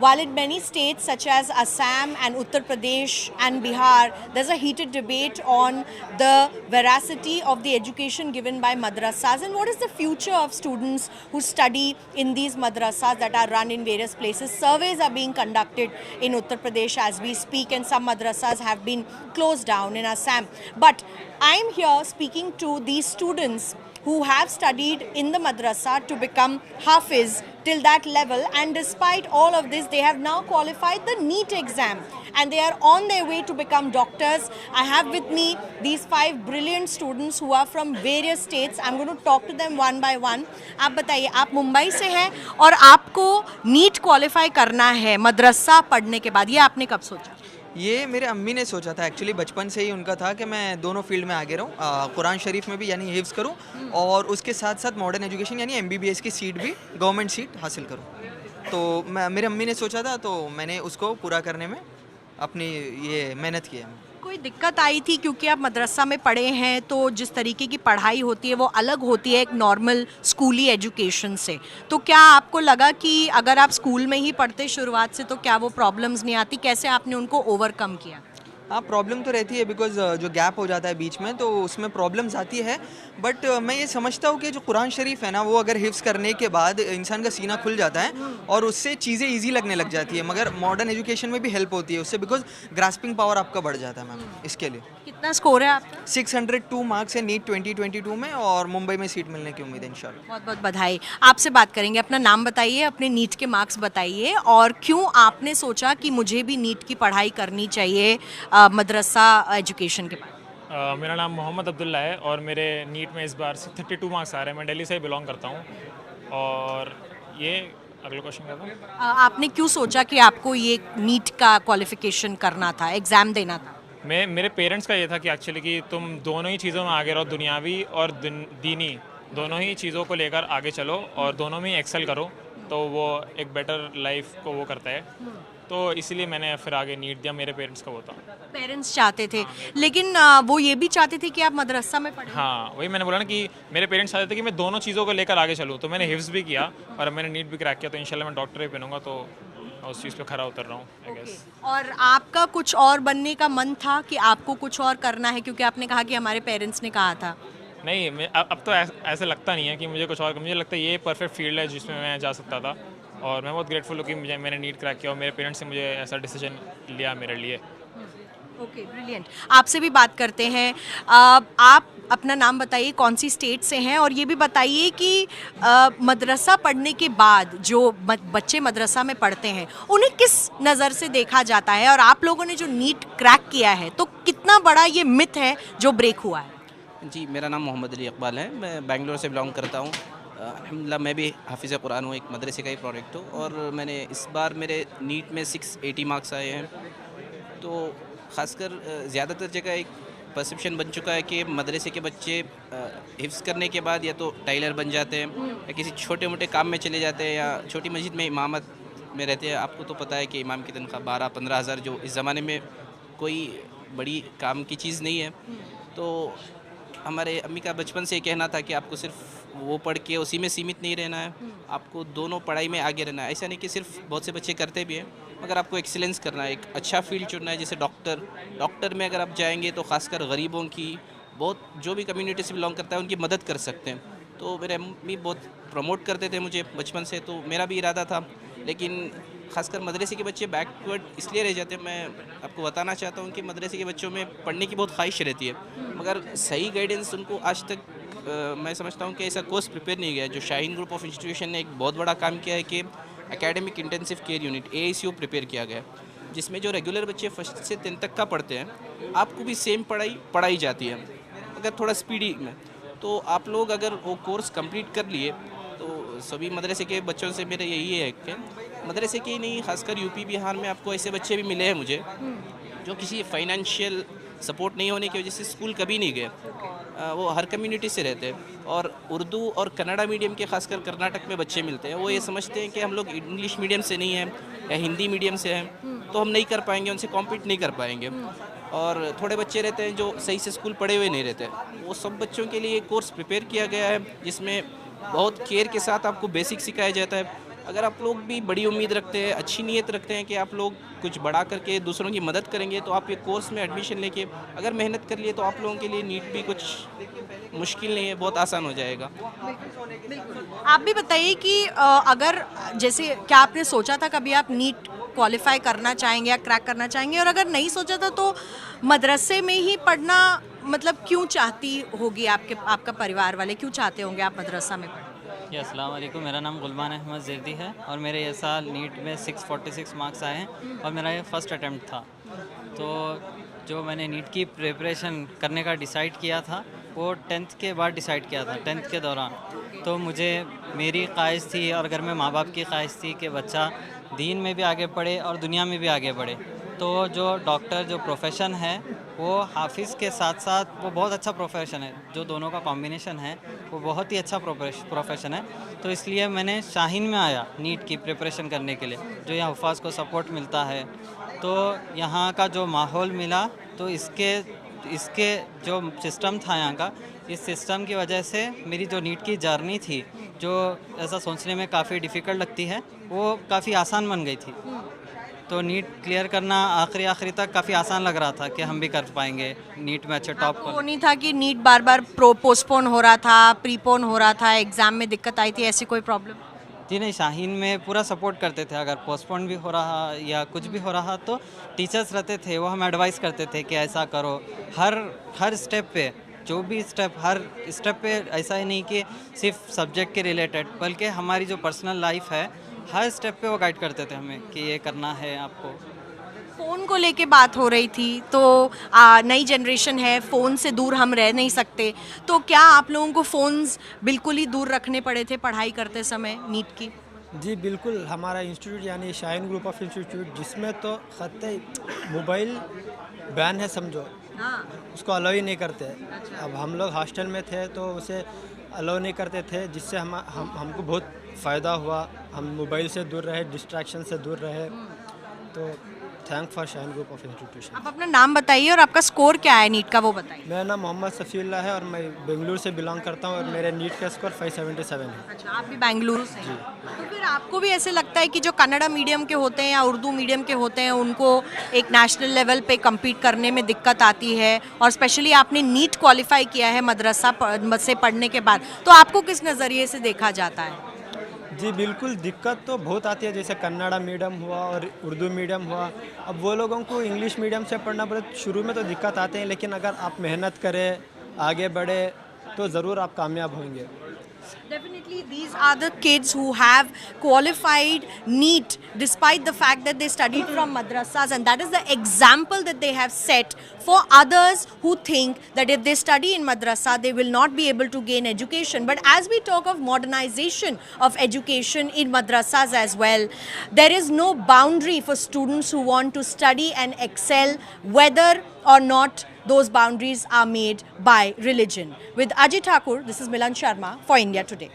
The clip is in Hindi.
while in many states such as Assam and Uttar Pradesh and Bihar, there's a heated debate on the veracity of the education given by madrasas, and what is the future of students who study in these madrasas that are run in various places. Surveys are being conducted in Uttar Pradesh as we speak, and some madrasas have been closed down in Assam. But I'm here speaking to these students who have studied in the madrasa to become Hafiz till that level, and despite all of this they have now qualified the NEET exam and they are on their way to become doctors. I have with me these 5 brilliant students who are from various states. I'm going to talk to them one by one. आप बताइए, आप मुंबई से हैं और आपको नीट क्वालिफाई करना है मदरसा पढ़ने के बाद, ये आपने कब सोचा? ये मेरे अम्मी ने सोचा था एक्चुअली, बचपन से ही उनका था कि मैं दोनों फील्ड में आगे रहूँ, कुरान शरीफ में भी यानी हिफ्ज़ करूँ और उसके साथ साथ मॉडर्न एजुकेशन यानी MBBS की सीट भी, गवर्नमेंट सीट हासिल करूँ। तो मेरे अम्मी ने सोचा था तो मैंने उसको पूरा करने में अपनी ये मेहनत की है। कोई दिक्कत आई थी क्योंकि आप मदरसा में पढ़े हैं तो जिस तरीके की पढ़ाई होती है वो अलग होती है एक नॉर्मल स्कूली एजुकेशन से, तो क्या आपको लगा कि अगर आप स्कूल में ही पढ़ते शुरुआत से तो क्या वो प्रॉब्लम्स नहीं आती, कैसे आपने उनको ओवरकम किया? हाँ, प्रॉब्लम तो रहती है बिकॉज जो गैप हो जाता है बीच में तो उसमें प्रॉब्लम्स आती है, बट मैं ये समझता हूँ कि जो कुरान शरीफ है ना वो अगर हिफ्ज़ करने के बाद इंसान का सीना खुल जाता है और उससे चीज़ें इजी लगने लग जाती है। मगर मॉडर्न एजुकेशन में भी हेल्प होती है उससे, बिकॉज ग्रास्पिंग पावर आपका बढ़ जाता है मैम। इसके लिए कितना स्कोर है आपका? 602 मार्क्स है नीट 2022 में और मुंबई में सीट मिलने की उम्मीद है इंशाल्लाह। बहुत बहुत बधाई। आपसे बात करेंगे, अपना नाम बताइए, अपने नीट के मार्क्स बताइए और क्यों आपने सोचा कि मुझे भी नीट की पढ़ाई करनी चाहिए मदरसा एजुकेशन के बाद? मेरा नाम मोहम्मद अब्दुल्ला है और मेरे नीट में इस बार 32 मार्क्स आ रहे हैं। मैं दिल्ली से बिलोंग करता हूँ। और ये अगला क्वेश्चन क्या था? आपने क्यों सोचा कि आपको ये नीट का क्वालिफिकेशन करना था, एग्ज़ाम देना था? मेरे पेरेंट्स का ये था कि एक्चुअली कि तुम दोनों ही चीज़ों में आगे रहो, दुनियावी और दीनी दोनों ही चीज़ों को लेकर आगे चलो और दोनों में ही एक्सेल करो, तो वो एक बेटर लाइफ को वो करता है। तो इसलिए मैंने फिर आगे नीट दिया। मेरे पेरेंट्स का वो था, पेरेंट्स चाहते थे, लेकिन वो ये भी चाहते थे कि आप मदरसा में पढ़ें। हाँ, वही मैंने बोला ना कि मेरे पेरेंट्स चाहते थे कि मैं दोनों चीज़ों को लेकर आगे चलूँ, तो मैंने हिफ्ज़ भी किया और मैंने नीट भी क्रैक किया, तो इंशाल्लाह मैं डॉक्टर ही बनूंगा। तो उस चीज़ पे खरा उतर रहा हूँ आई गेस। और आपका कुछ और बनने का मन था कि आपको कुछ और करना है, क्योंकि आपने कहा कि हमारे पेरेंट्स ने कहा था? नहीं, अब तो ऐसे लगता नहीं है कि मुझे कुछ और, मुझे लगता है ये परफेक्ट फील्ड है जिसमें मैं जा सकता था और मैं बहुत ग्रेटफुल हूँ कि मैंने नीट क्रैक किया और मेरे पेरेंट्स ने मुझे ऐसा डिसीजन लिया मेरे लिए। Okay, brilliant. आपसे भी बात करते हैं। आप अपना नाम बताइए, कौन सी स्टेट से हैं, और ये भी बताइए कि मदरसा पढ़ने के बाद जो बच्चे मदरसा में पढ़ते हैं उन्हें किस नज़र से देखा जाता है, और आप लोगों ने जो नीट क्रैक किया है तो कितना बड़ा ये मिथ है जो ब्रेक हुआ है? जी, मेरा नाम मोहम्मद अली इकबाल है, मैं बेंगलोर से बिलोंग करता हूँ। अल्हम्दुलिल्लाह मैं भी हाफिज़ कुरान हूँ, एक मदरसे का ही प्रोडक्ट हूँ और मैंने इस बार मेरे नीट में 680 मार्क्स आए हैं। तो ख़ासकर ज़्यादातर जगह एक परसेप्शन बन चुका है कि मदरसे के बच्चे हिफ्ज़ करने के बाद या तो टाइलर बन जाते हैं या किसी छोटे मोटे काम में चले जाते हैं या छोटी मस्जिद में इमामत में रहते हैं। आपको तो पता है कि इमाम की तनख्वाह 12-15 हज़ार जो इस ज़माने में कोई बड़ी काम की चीज़ नहीं है। तो हमारे अम्मी का बचपन से कहना था कि आपको सिर्फ वो पढ़ के उसी में सीमित नहीं रहना है, आपको दोनों पढ़ाई में आगे रहना है। ऐसा नहीं कि सिर्फ, बहुत से बच्चे करते भी हैं, मगर आपको एक्सीलेंस करना है, एक अच्छा फील्ड चुनना है। जैसे डॉक्टर में अगर आप जाएंगे तो ख़ासकर गरीबों की, बहुत जो भी कम्युनिटी से बिलोंग करता है उनकी मदद कर सकते हैं। तो मेरे अम्मी बहुत प्रमोट करते थे मुझे बचपन से, तो मेरा भी इरादा था। लेकिन ख़ासकर मदरसे के बच्चे बैकवर्ड इसलिए रह जाते हैं। मैं आपको बताना चाहता हूँ कि मदरसे के बच्चों में पढ़ने की बहुत ख्वाहिश रहती है, मगर सही गाइडेंस उनको आज तक मैं समझता हूँ कि ऐसा कोर्स प्रिपेयर नहीं गया। जो शाहीन ग्रुप ऑफ इंस्टीट्यूशन ने एक बहुत बड़ा काम किया है कि academic intensive care unit AICU prepare किया गया, जिसमें जो रेगुलर बच्चे 1st से 10th तक का पढ़ते हैं आपको भी सेम पढ़ाई जाती है, अगर थोड़ा स्पीडी में। तो आप लोग अगर वो कोर्स कंप्लीट कर लिए तो सभी मदरसे के बच्चों से मेरा यही है कि मदरसे के ही नहीं, खासकर यूपी बिहार में आपको ऐसे बच्चे भी मिले हैं मुझे जो किसी फाइनेंशियल सपोर्ट नहीं होने की वजह से स्कूल कभी नहीं गए। वो हर कम्युनिटी से रहते हैं और उर्दू और कन्नड़ा मीडियम के, खासकर कर्नाटक में बच्चे मिलते हैं। वो ये समझते हैं कि हम लोग इंग्लिश मीडियम से नहीं हैं या हिंदी मीडियम से हैं तो हम नहीं कर पाएंगे, उनसे कॉम्पीट नहीं कर पाएंगे। और थोड़े बच्चे रहते हैं जो सही से स्कूल पढ़े हुए नहीं रहते, वो सब बच्चों के लिए कोर्स प्रिपेयर किया गया है जिसमें बहुत केयर के साथ आपको बेसिक सिखाया जाता है। अगर आप लोग भी बड़ी उम्मीद रखते हैं, अच्छी नीयत रखते हैं कि आप लोग कुछ बड़ा करके दूसरों की मदद करेंगे, तो आप ये कोर्स में एडमिशन लेके अगर मेहनत कर लिए तो आप लोगों के लिए नीट भी कुछ मुश्किल नहीं है, बहुत आसान हो जाएगा। आप भी बताइए कि अगर जैसे क्या आपने सोचा था कभी आप नीट क्वालिफाई करना चाहेंगे या क्रैक करना चाहेंगे, और अगर नहीं सोचा था तो मदरसे में ही पढ़ना मतलब क्यों चाहती होगी आपका परिवार वाले क्यों चाहते होंगे आप मदरसा में पढ़ें? जी अस्सलाम वालेकुम, मेरा नाम गुलमान अहमद ज़िर्दी है और मेरे ये साल नीट में 646 मार्क्स आए हैं और मेरा ये फर्स्ट अटैम्प्ट था। तो जो मैंने नीट की प्रिपरेशन करने का डिसाइड किया था वो 10th के बाद डिसाइड किया था, 10th के दौरान। तो मुझे मेरी ख्वाहिश थी और घर में माँ बाप की ख्वाहिश थी कि बच्चा दीन में भी आगे पढ़े और दुनिया में भी आगे बढ़े। तो जो डॉक्टर जो प्रोफेशन है वो हाफिज़ के साथ साथ वो बहुत अच्छा प्रोफेशन है, जो दोनों का कॉम्बिनेशन है वो बहुत ही अच्छा प्रोफेशन है। तो इसलिए मैंने शाहीन में आया नीट की प्रिपरेशन करने के लिए, जो यहाँ हुफ़ाज़ को सपोर्ट मिलता है। तो यहाँ का जो माहौल मिला तो इसके जो सिस्टम था यहाँ का, इस सिस्टम की वजह से मेरी जो नीट की जर्नी थी, जो ऐसा सोचने में काफ़ी डिफ़िकल्ट लगती है, वो काफ़ी आसान बन गई थी। तो नीट क्लियर करना आखिरी तक काफ़ी आसान लग रहा था कि हम भी कर पाएंगे नीट में अच्छे टॉप वो नहीं था कि नीट बार बार पोस्टपोन हो रहा था, प्रीपोन हो रहा था, एग्जाम में दिक्कत आई थी, ऐसी कोई प्रॉब्लम? जी नहीं, शाहीन में पूरा सपोर्ट करते थे। अगर पोस्टपोन भी हो रहा या कुछ भी हो रहा तो टीचर्स रहते थे, वो हम एडवाइस करते थे कि ऐसा करो। हर स्टेप पे, जो भी स्टेप, हर स्टेप पे ऐसा ही नहीं कि सिर्फ सब्जेक्ट के रिलेटेड, बल्कि हमारी जो पर्सनल लाइफ है हर स्टेप पे वो गाइड करते थे हमें कि ये करना है आपको। फ़ोन को लेके बात हो रही थी तो नई जनरेशन है, फ़ोन से दूर हम रह नहीं सकते, तो क्या आप लोगों को फ़ोन्स बिल्कुल ही दूर रखने पड़े थे पढ़ाई करते समय नीट की? जी बिल्कुल, हमारा इंस्टीट्यूट यानी शाहीन ग्रुप ऑफ इंस्टीट्यूट, जिसमें तो ख़त्ते मोबाइल बैन है समझो, हाँ। उसको अलाउ ही नहीं करते। अब हम लोग हॉस्टल में थे तो उसे अलाउ नहीं करते थे, जिससे हमको बहुत फ़ायदा हुआ। हम मोबाइल से दूर रहे, डिस्ट्रैक्शन से दूर रहे। तो thank for Shaheen group of institution. आप अपना नाम बताइए और आपका स्कोर क्या है नीट का वो बताइए। मेरा नाम मोहम्मद सफ़ीउल्लाह है और मैं बेंगलुरु से बिलोंग करता हूँ और मेरे नीट का स्कोर 577 है। अच्छा, आप भी बेंगलुरु से हैं। तो फिर आपको भी ऐसे लगता है कि जो कन्नड़ा मीडियम के होते हैं या उर्दू मीडियम के होते हैं उनको एक नेशनल लेवल पे compete करने में दिक्कत आती है, और स्पेशली आपने नीट क्वालिफाई किया है मदरसा से पढ़ने के बाद, तो आपको किस नज़रिए से देखा जाता है? जी बिल्कुल, दिक्कत तो बहुत आती है, जैसे कन्नड़ा मीडियम हुआ और उर्दू मीडियम हुआ। अब वो लोगों को इंग्लिश मीडियम से पढ़ना पड़े, शुरू में तो दिक्कत आते हैं, लेकिन अगर आप मेहनत करें, आगे बढ़े तो ज़रूर आप कामयाब होंगे। Definitely, these are the kids who have qualified NEET despite the fact that they studied from madrasas, and that is the example that they have set for others who think that if they study in madrasa, they will not be able to gain education. But as we talk of modernization of education in madrasas as well, there is no boundary for students who want to study and excel, whether or not those boundaries are made by religion. With Ajay Thakur, this is Milan Sharma for India Today.